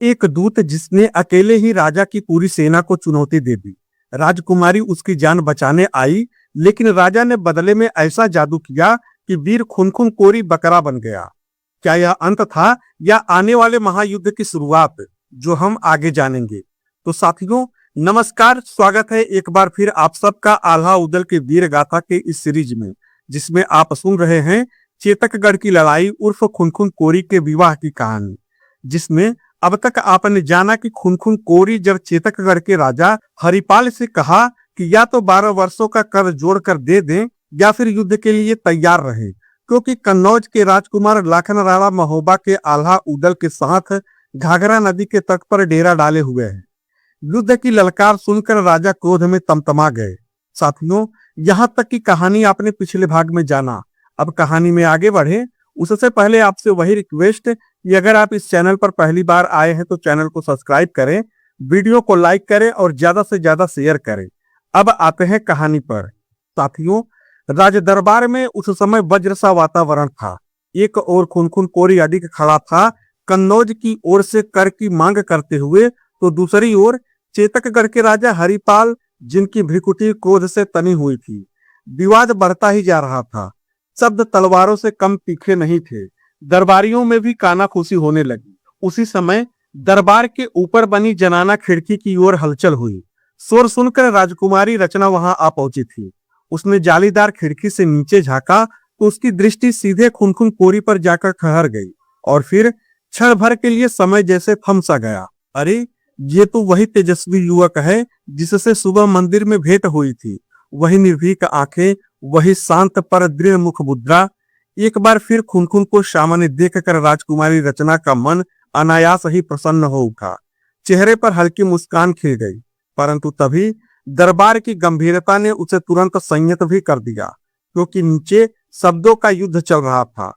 एक दूत जिसने अकेले ही राजा की पूरी सेना को चुनौती दे दी। राजकुमारी उसकी जान बचाने आई, लेकिन राजा ने बदले में ऐसा जादू किया कि वीर खुनखुन कोरी बकरा बन गया। क्या यह अंत था या आने वाले महायुद्ध की शुरुआत, जो हम आगे जानेंगे। तो साथियों नमस्कार, स्वागत है एक बार फिर आप सबका आल्हा उदल के वीर गाथा के इस सीरीज में, जिसमें आप सुन रहे हैं चेतकगढ़ की लड़ाई उर्फ खुनखुन कोरी के विवाह की कहानी। जिसमें अब तक आपने जाना कि खुनखुन कोरी जब चेतकगढ़ के राजा हरिपाल से कहा कि या तो 12 वर्षों का कर जोड़कर दे दें या फिर युद्ध के लिए तैयार रहे, क्योंकि कन्नौज के राजकुमार लाखन राणा महोबा के आल्हा उदल के साथ घाघरा नदी के तट पर डेरा डाले हुए हैं। युद्ध की ललकार सुनकर राजा क्रोध में तमतमा गए। साथियों यहाँ तक की कहानी आपने पिछले भाग में जाना। अब कहानी में आगे बढ़े उससे पहले आपसे वही रिक्वेस्ट कि अगर आप इस चैनल पर पहली बार आए हैं तो चैनल को सब्सक्राइब करें, वीडियो को लाइक करें और ज्यादा से ज्यादा शेयर करें। अब आते हैं कहानी पर। साथियों राज दरबार में उस समय वज्र सा वातावरण था। एक ओर खुनखुन कोरी अडिग खड़ा था कन्नौज की ओर से कर की मांग करते हुए, तो दूसरी ओर चेतकगढ़ के राजा हरिपाल, जिनकी भ्रिकुटी क्रोध से तनी हुई थी। विवाद बढ़ता ही जा रहा था। शब्द तलवारों से कम तीखे नहीं थे। दरबारियों में भी कानाफूसी होने लगी। उसी समय दरबार के ऊपर बनी जनाना खिड़की की ओर हलचल हुई। शोर सुनकर राजकुमारी रचना वहां आ पहुंची थी। उसने जालीदार खिड़की से नीचे झांका तो उसकी दृष्टि सीधे खुनखुन कोरी पर जाकर ठहर गई और फिर क्षण भर के लिए समय जैसे थम सा गया। अरे ये तो वही तेजस्वी युवक है जिससे सुबह मंदिर में भेंट हुई थी। वही निर्भीक आंखें, वही शांत पर दृढ़ मुख मुद्रा। एक बार फिर खुनखुन को सामने देखकर राजकुमारी रचना का मन अनायास ही प्रसन्न हो उठा। चेहरे पर हल्की मुस्कान खिल गई, परंतु तभी दरबार की गंभीरता ने उसे तुरंत संयत भी कर दिया, क्योंकि नीचे शब्दों का युद्ध चल रहा था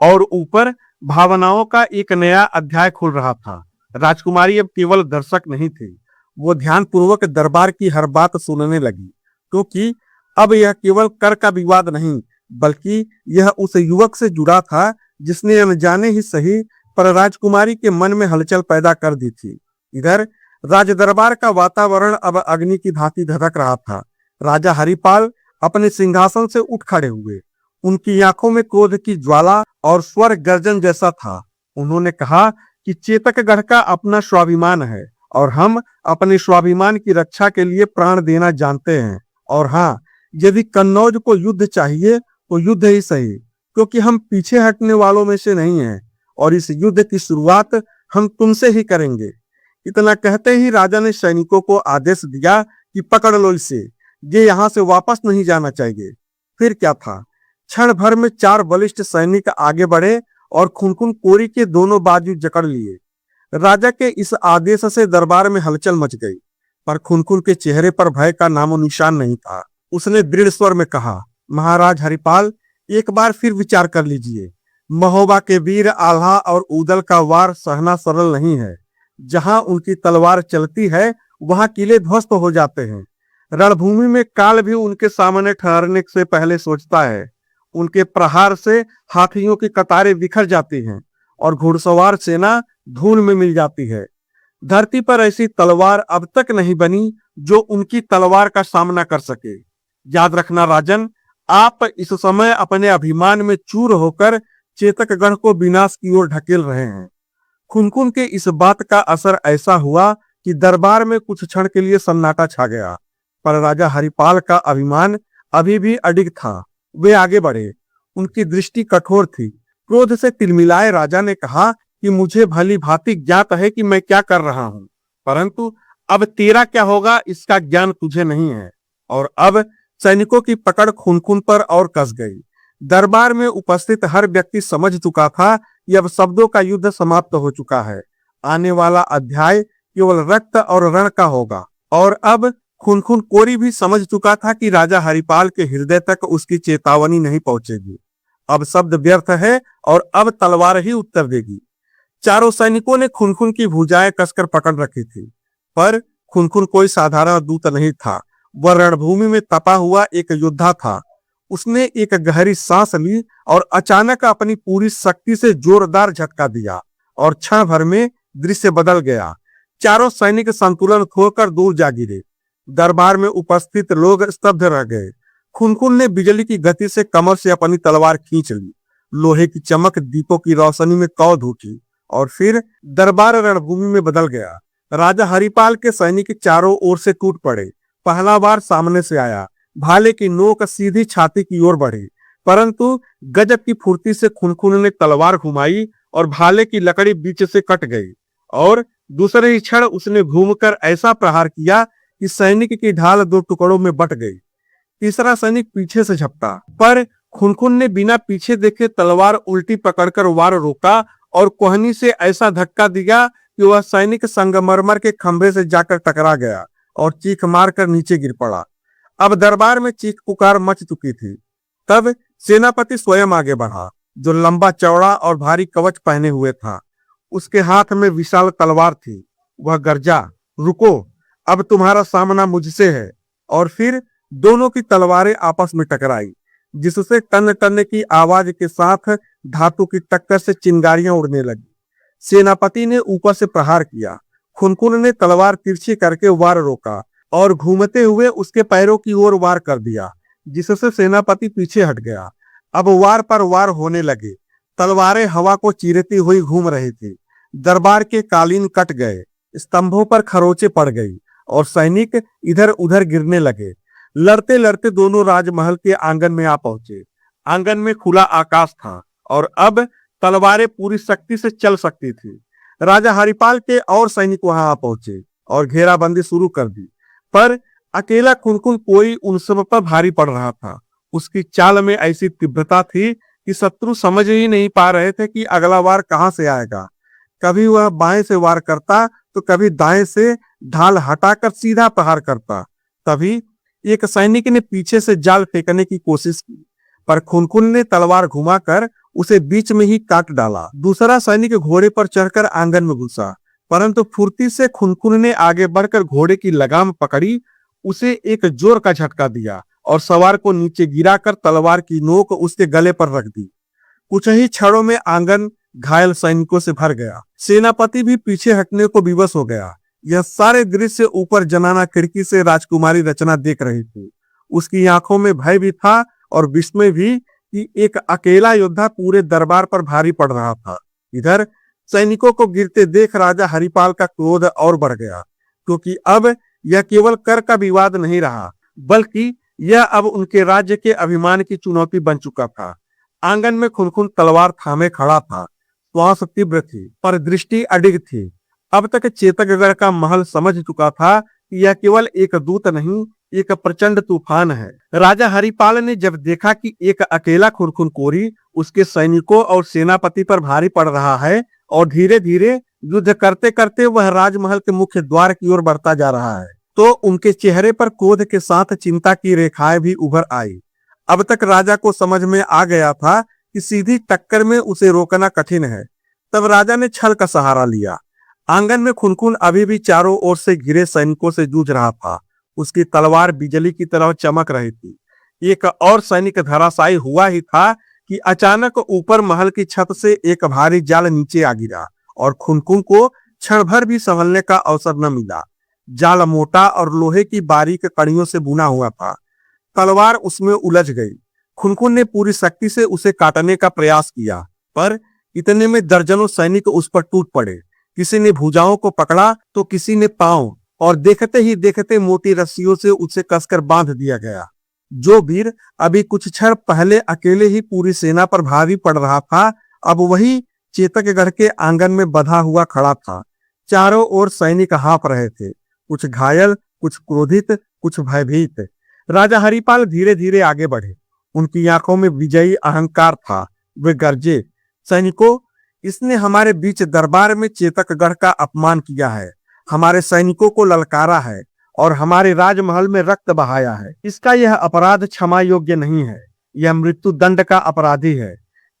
और ऊपर भावनाओं का एक नया अध्याय खुल रहा था। राजकुमारी अब केवल दर्शक नहीं थी, वो ध्यानपूर्वक दरबार की हर बात सुनने लगी, क्योंकि अब यह केवल कर का विवाद नहीं, बल्कि यह उस युवक से जुड़ा था जिसने अनजाने ही सही पर राजकुमारी के मन में हलचल पैदा कर दी थी। इधर राज दरबार का वातावरण अब अग्नि की भांति धधक रहा था। राजा हरिपाल अपने सिंहासन से उठ खड़े हुए। उनकी आंखों में क्रोध की ज्वाला और स्वर गर्जन जैसा था। उन्होंने कहा कि चेतकगढ़ का अपना स्वाभिमान है और हम अपने स्वाभिमान की रक्षा के लिए प्राण देना जानते हैं। और हाँ, यदि कन्नौज को युद्ध चाहिए तो युद्ध ही सही, क्योंकि हम पीछे हटने वालों में से नहीं हैं और इस युद्ध की शुरुआत हम तुमसे ही करेंगे। इतना कहते ही राजा ने सैनिकों को आदेश दिया कि पकड़ लो इसे, ये यहाँ से वापस नहीं जाना चाहिए। फिर क्या था, क्षण भर में 4 बलिष्ठ सैनिक आगे बढ़े और खुनखुन कोरी के दोनों बाजू जकड़ लिए। राजा के इस आदेश से दरबार में हलचल मच गई, पर खुनखुन के चेहरे पर भय का नामो निशान नहीं था। उसने दृढ़ स्वर में कहा, महाराज हरिपाल, एक बार फिर विचार कर लीजिए। महोबा के वीर आल्हा और उदल का वार सहना सरल नहीं है। जहां उनकी तलवार चलती है वहां किले ध्वस्त हो जाते हैं। रणभूमि में काल भी उनके सामने ठहरने से पहले सोचता है। उनके प्रहार से हाथियों की कतारें बिखर जाती हैं और घुड़सवार सेना धूल में मिल जाती है। धरती पर ऐसी तलवार अब तक नहीं बनी जो उनकी तलवार का सामना कर सके। याद रखना राजन, आप इस समय अपने अभिमान में चूर होकर चेतकगढ़ को विनाश की ओर ढकेल रहे हैं। खुनखुन के इस बात का असर ऐसा हुआ कि दरबार में कुछ क्षण के लिए सन्नाटा छा गया, पर राजा हरिपाल का अभिमान अभी भी अडिग था। वे आगे बढ़े। उनकी दृष्टि कठोर थी। क्रोध से तिलमिलाए राजा ने कहा कि मुझे भली भांति ज्ञात है कि मैं क्या कर रहा हूं, परंतु अब तेरा क्या होगा इसका ज्ञान तुझे नहीं है। और अब सैनिकों की पकड़ खुनखुन पर और कस गई। दरबार में उपस्थित हर व्यक्ति समझ चुका था कि अब शब्दों का युद्ध समाप्त हो चुका है। आने वाला अध्याय केवल रक्त और रण का होगा। और अब खुनखुन कोरी भी समझ चुका था कि राजा हरिपाल के हृदय तक उसकी चेतावनी नहीं पहुंचेगी। अब शब्द व्यर्थ है और अब तलवार ही उत्तर देगी। चारों सैनिकों ने खुनखुन की भुजाएं कसकर पकड़ रखी थी, पर खुनखुन कोई साधारण दूत नहीं था। वह रणभूमि में तपा हुआ एक योद्धा था। उसने एक गहरी सांस ली और अचानक अपनी पूरी शक्ति से जोरदार झटका दिया और क्षण भर में दृश्य बदल गया। चारों सैनिक संतुलन खोकर दूर जा गिरे। दरबार में उपस्थित लोग स्तब्ध रह गए। खुनखुन ने बिजली की गति से कमर से अपनी तलवार खींच ली। लोहे की चमक दीपों की रोशनी में कौध उठी और फिर दरबार रणभूमि में बदल गया। राजा हरिपाल के सैनिक चारों ओर से टूट पड़े। पहला वार सामने से आया। भाले की नोक सीधी छाती की ओर बढ़ी, परंतु गजब की फुर्ती से खुनखुन ने तलवार घुमाई और भाले की लकड़ी बीच से कट गई और दूसरे ही क्षण उसने घूमकर ऐसा प्रहार किया कि सैनिक की ढाल दो टुकड़ों में बट गई। तीसरा सैनिक पीछे से झपटा, पर खुनखुन ने बिना पीछे देखे तलवार उल्टी पकड़कर वार रोका और कोहनी से ऐसा धक्का दिया कि वह सैनिक संगमरमर के खंभे से जाकर टकरा गया और चीख मारकर नीचे गिर पड़ा। अब दरबार में चीख पुकार मच चुकी थी। तब सेनापति स्वयं आगे बढ़ा, जो लंबा चौड़ा और भारी कवच पहने हुए था। उसके हाथ में विशाल तलवार थी। वह गर्जा, रुको, अब तुम्हारा सामना मुझसे है। और फिर दोनों की तलवारें आपस में टकराई, जिससे टन टन की आवाज के साथ धातु की टक्कर से चिंगारियां उड़ने लगी। सेनापति ने ऊपर से प्रहार किया। खुनखुन ने तलवार तिरछी करके वार रोका और घूमते हुए उसके पैरों की ओर वार कर दिया, जिससे सेनापति पीछे हट गया। अब वार पर वार होने लगे। तलवारें हवा को चीरती हुई घूम रही थी। दरबार के कालीन कट गए, स्तंभों पर खरोंचे पड़ गई और सैनिक इधर उधर गिरने लगे। लड़ते लड़ते दोनों राजमहल के आंगन में आ पहुंचे। आंगन में खुला आकाश था और अब तलवारें पूरी शक्ति से चल सकती थी। राजा हरिपाल के और सैनिक वहां आ पहुंचे और घेराबंदी शुरू कर दी, पर अकेला खुनखुन कोई उन सब पर भारी पड़ रहा था। उसकी चाल में ऐसी तीव्रता थी कि शत्रु समझ ही नहीं पा रहे थे कि अगला वार कहां से आएगा। कभी वह बाएं से वार करता तो कभी दाएं से ढाल हटाकर सीधा प्रहार करता। तभी एक सैनिक ने पीछे से जाल फेंकने की कोशिश की, पर खुनखुन ने तलवार घुमाकर उसे बीच में ही काट डाला। दूसरा सैनिक घोड़े पर चढ़कर आंगन में घुसा, परंतु फुर्ती से खुनखुन ने आगे बढ़कर घोड़े की लगाम पकड़ी, उसे एक जोर का झटका दिया और सवार को नीचे गिराकर तलवार की नोक उसके गले पर रख दी। कुछ ही क्षणों में आंगन घायल सैनिकों से भर गया। सेनापति भी पीछे हटने को विवश हो गया। यह सारे दृश्य ऊपर जनाना खिड़की से राजकुमारी रचना देख रही थी। उसकी आंखों में भय भी था और विस्मय भी कि एक अकेला योद्धा पूरे दरबार पर भारी पड़ रहा था। इधर सैनिकों को गिरते देख राजा हरिपाल का क्रोध और बढ़ गया, क्योंकि अब यह केवल कर का विवाद नहीं रहा, बल्कि यह अब उनके राज्य के अभिमान की चुनौती बन चुका था। आंगन में खुनखुन तलवार थामे खड़ा था। श्वास तीव्र थी, पर दृष्टि अडिग थी। अब तक चेतकगढ़ का महल समझ चुका था कि यह केवल एक दूत नहीं, एक प्रचंड तूफान है। राजा हरिपाल ने जब देखा कि एक अकेला खुनखुन कोरी उसके सैनिकों और सेनापति पर भारी पड़ रहा है और धीरे धीरे युद्ध करते करते वह राजमहल के मुख्य द्वार की ओर बढ़ता जा रहा है, तो उनके चेहरे पर क्रोध के साथ चिंता की रेखाएं भी उभर आई। अब तक राजा को समझ में आ गया था कि सीधी टक्कर में उसे रोकना कठिन है। तब राजा ने छल का सहारा लिया। आंगन में खुनखुन अभी भी चारों ओर से घिरे सैनिकों से जूझ रहा था। उसकी तलवार बिजली की तरह चमक रही थी। एक और सैनिक धराशायी हुआ ही था कि अचानक ऊपर महल की छत से एक भारी जाल नीचे आ गिरा और खुनखुन को क्षण भर भी संभलने का अवसर न मिला। जाल मोटा और लोहे की बारीक कड़ियों से बुना हुआ था। तलवार उसमें उलझ गई। खुनखुन ने पूरी शक्ति से उसे काटने का प्रयास किया, पर इतने में दर्जनों सैनिक उस पर टूट पड़े। किसी ने भुजाओं को पकड़ा तो किसी ने पांव, और देखते ही देखते मोटी रस्सियों से उसे कसकर बांध दिया गया। जो वीर अभी कुछ क्षण पहले अकेले ही पूरी सेना पर भारी पड़ रहा था, अब वही चेतकगढ़ के आंगन में बंधा हुआ खड़ा था। चारों ओर सैनिक हाँफ रहे थे, कुछ घायल, कुछ क्रोधित, कुछ भयभीत। राजा हरिपाल धीरे धीरे आगे बढ़े। उनकी आंखों में विजयी अहंकार था। वे गरजे, सैनिकों, इसने हमारे बीच दरबार में चेतकगढ़ का अपमान किया है, हमारे सैनिकों को ललकारा है और हमारे राजमहल में रक्त बहाया है। इसका यह अपराध क्षमा योग्य नहीं है। यह मृत्यु दंड का अपराधी है।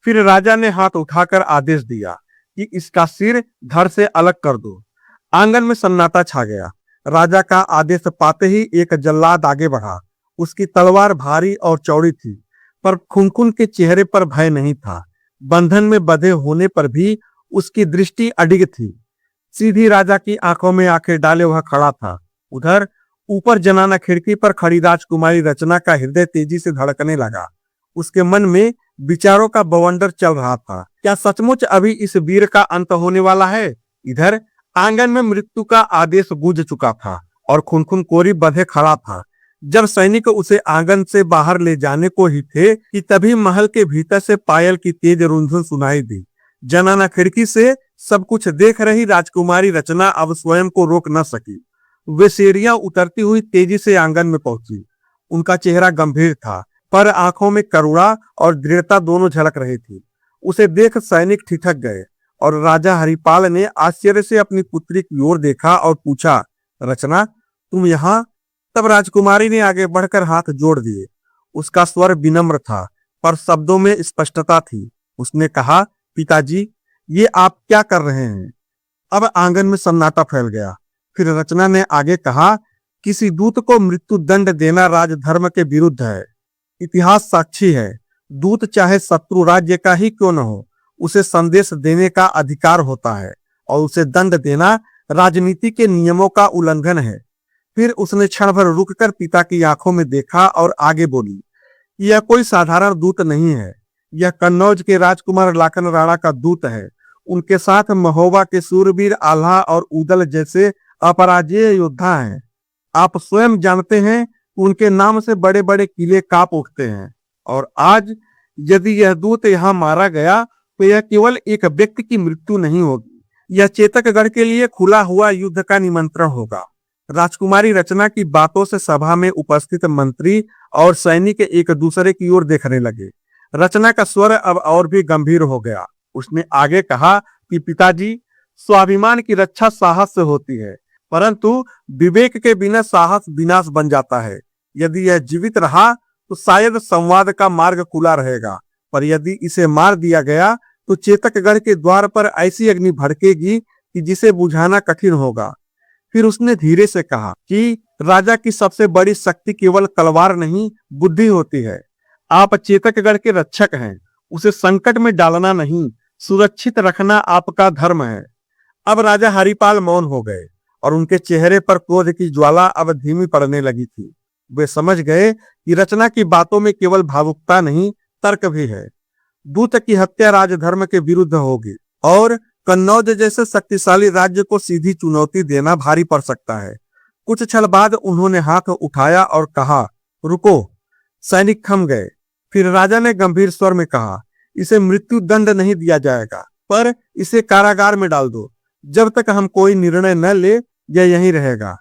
फिर राजा ने हाथ उठाकर आदेश दिया कि इसका सिर धड़ से अलग कर दो। आंगन में सन्नाटा छा गया। राजा का आदेश पाते ही एक जल्लाद आगे बढ़ा। उसकी तलवार भारी और चौड़ी थी, पर खुनखुन के चेहरे पर भय नहीं था। बंधन में बंधे होने पर भी उसकी दृष्टि अडिग थी। सीधी राजा की आंखों में आंखें डाले वह खड़ा था। उधर ऊपर जनाना खिड़की पर खड़ी राजकुमारी रचना का हृदय तेजी से धड़कने लगा। उसके मन में विचारों का बवंडर चल रहा था। क्या सचमुच अभी इस वीर का अंत होने वाला है? इधर आंगन में मृत्यु का आदेश गूंज चुका था और खुनखुन कोरी बंधे खड़ा था। जब सैनिक उसे आंगन से बाहर ले जाने को ही थे कि तभी महल के भीतर से पायल की तेज रुंझुन सुनाई दी। जनाना खिड़की से सब कुछ देख रही राजकुमारी रचना अब स्वयं को रोक न सकी। वे सीढ़ियां उतरती हुई तेजी से आंगन में पहुंची। उनका चेहरा गंभीर था, पर आंखों में करुणा और दृढ़ता दोनों झलक रही थी। उसे देख सैनिक ठिठक गए और राजा हरिपाल ने आश्चर्य से अपनी पुत्री की ओर देखा और पूछा, रचना, तुम यहाँ? तब राजकुमारी ने आगे बढ़कर हाथ जोड़ दिए। उसका स्वर विनम्र था, पर शब्दों में स्पष्टता थी। उसने कहा, पिताजी, ये आप क्या कर रहे हैं? अब आंगन में सन्नाटा फैल गया। फिर रचना ने आगे कहा, किसी दूत को मृत्यु दंड देना राजधर्म के विरुद्ध है। इतिहास साक्षी है। दूत चाहे शत्रु राज्य का ही क्यों न हो, उसे संदेश देने का अधिकार होता है और उसे दंड देना राजनीति के नियमों का उल्लंघन है। फिर उसने क्षण भर रुककर पिता की आंखों में देखा और आगे बोली, यह कोई साधारण दूत नहीं है। यह कन्नौज के राजकुमार लाखन राणा का दूत है। उनके साथ महोबा के सूरवीर आल्हा और उदल जैसे अपराजेय योद्धा हैं। आप स्वयं जानते हैं, उनके नाम से बड़े बड़े किले कांप उठते हैं। और आज यदि यह दूत यहाँ मारा गया तो यह केवल एक व्यक्ति की मृत्यु नहीं होगी, यह चेतकगढ़ के लिए खुला हुआ युद्ध का निमंत्रण होगा। राजकुमारी रचना की बातों से सभा में उपस्थित मंत्री और सैनिक एक दूसरे की ओर देखने लगे। रचना का स्वर अब और भी गंभीर हो गया। उसने आगे कहा कि पिताजी, स्वाभिमान की रक्षा साहस से होती है, परंतु विवेक के बिना साहस विनाश बन जाता है। यदि यह जीवित रहा तो शायद संवाद का मार्ग खुला रहेगा, पर यदि इसे मार दिया गया तो चेतकगढ़ के द्वार पर ऐसी अग्नि भड़केगी कि जिसे बुझाना कठिन होगा। फिर उसने धीरे से कहा कि राजा की सबसे बड़ी शक्ति केवल तलवार नहीं, बुद्धि होती है। आप चेतकगढ़ के रक्षक हैं, उसे संकट में डालना नहीं, सुरक्षित रखना आपका धर्म है। अब राजा हरिपाल मौन हो गए और उनके चेहरे पर क्रोध की ज्वाला अब धीमी पड़ने लगी थी। वे समझ गए कि रचना की बातों में केवल भावुकता नहीं, तर्क भी है। दूत की हत्या राजधर्म के विरुद्ध होगी और कन्नौज जैसे शक्तिशाली राज्य को सीधी चुनौती देना भारी पड़ सकता है। कुछ क्षण बाद उन्होंने हाथ उठाया और कहा, रुको। सैनिक थम गए। फिर राजा ने गंभीर स्वर में कहा, इसे मृत्यु दंड नहीं दिया जाएगा, पर इसे कारागार में डाल दो। जब तक हम कोई निर्णय न ले, यह यहीं रहेगा।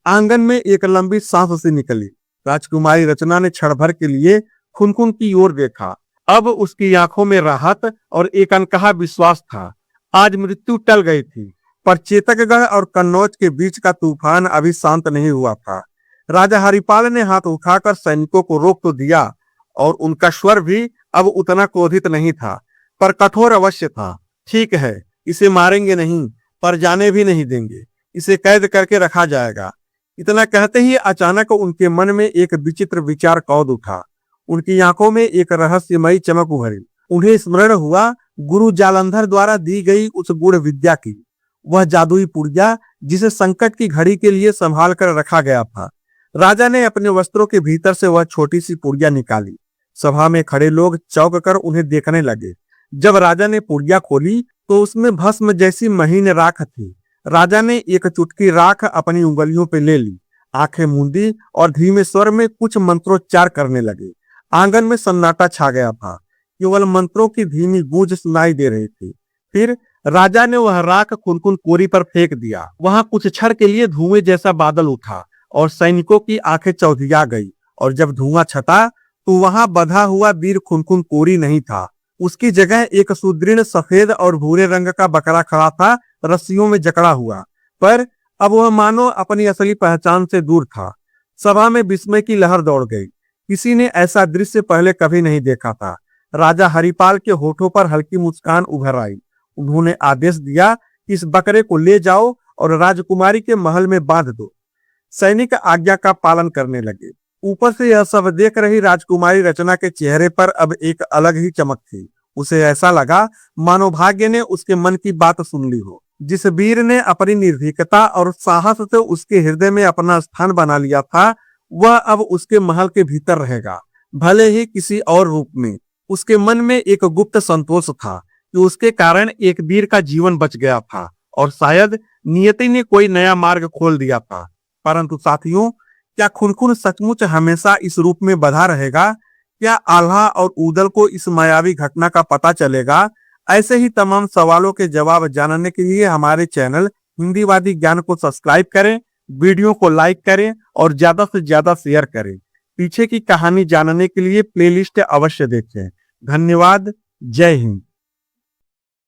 आंगन में एक लंबी सांस सी निकली। राजकुमारी रचना ने क्षण भर के लिए खुनखुन की ओर देखा। अब उसकी आंखों में राहत और एक अनकहा विश्वास था। आज मृत्यु टल गई थी, पर चेतकगढ़ और कन्नौज के बीच का तूफान अभी शांत नहीं हुआ था। राजा हरिपाल ने हाथ उठाकर सैनिकों को रोक तो दिया और उनका स्वर भी अब उतना क्रोधित नहीं था, पर कठोर अवश्य था। ठीक है, इसे मारेंगे नहीं, पर जाने भी नहीं देंगे। इसे कैद करके रखा जाएगा। इतना कहते ही अचानक उनके मन में एक विचित्र विचार कौद उठा। उनकी आंखों में एक रहस्यमयी चमक उभरी। उन्हें स्मरण हुआ गुरु जालंधर द्वारा दी गई उस गूढ़ विद्या की, वह जादुई पुर्जा जिसे संकट की घड़ी के लिए संभाल कर रखा गया था। राजा ने अपने वस्त्रों के भीतर से वह छोटी सी पुर्जा निकाली। सभा में खड़े लोग चौंक कर उन्हें देखने लगे। जब राजा ने पुर्जा खोली तो उसमें भस्म जैसी महीन राख थी। राजा ने एक चुटकी राख अपनी उंगलियों पे ले ली, आंखें मूंदी और धीमे स्वर में कुछ मंत्रोच्चार करने लगे। आंगन में सन्नाटा छा गया था, केवल मंत्रों की धीमी गूंज सुनाई दे रही थी। फिर राजा ने वह राख खुनखुन कोरी पर फेंक दिया। वहां कुछ क्षण के लिए धुएं जैसा बादल उठा और सैनिकों की आंखें चौधिया गई। और जब धुआं छटा तो वहां बंधा हुआ वीर खुनखुन कोरी नहीं था। उसकी जगह एक सुदृढ़ सफेद और भूरे रंग का बकरा खड़ा था, रस्सियों में जकड़ा हुआ। पर अब वह मानो अपनी असली पहचान से दूर था। सभा में विस्मय की लहर दौड़ गई। किसी ने ऐसा दृश्य पहले कभी नहीं देखा था। राजा हरिपाल के होठों पर हल्की मुस्कान उभर आई। उन्होंने आदेश दिया कि इस बकरे को ले जाओ और राजकुमारी के महल में बांध दो। सैनिक आज्ञा का पालन करने लगे। ऊपर से यह सब देख रही राजकुमारी रचना के चेहरे पर अब एक अलग ही चमक थी। उसे ऐसा लगा मानो भाग्य ने उसके मन की बात सुन ली हो। जिस वीर ने अपनी निर्भीकता और साहस से उसके हृदय में अपना स्थान बना लिया था, वह अब उसके महल के भीतर रहेगा, भले ही किसी और रूप में। उसके मन में एक गुप्त संतोष था कि उसके कारण एक वीर का जीवन बच गया था और शायद नियति ने कोई नया मार्ग खोल दिया था। परंतु साथियों, क्या खुनखुन सचमुच हमेशा इस रूप में बंधा रहेगा? क्या आल्हा और ऊदल को इस मायावी घटना का पता चलेगा? ऐसे ही तमाम सवालों के जवाब जानने के लिए हमारे चैनल हिंदीवादी ज्ञान को सब्सक्राइब करें, वीडियो को लाइक करें और ज्यादा से ज्यादा शेयर करें। पीछे की कहानी जानने के लिए प्लेलिस्ट अवश्य देखें। धन्यवाद। जय हिंद।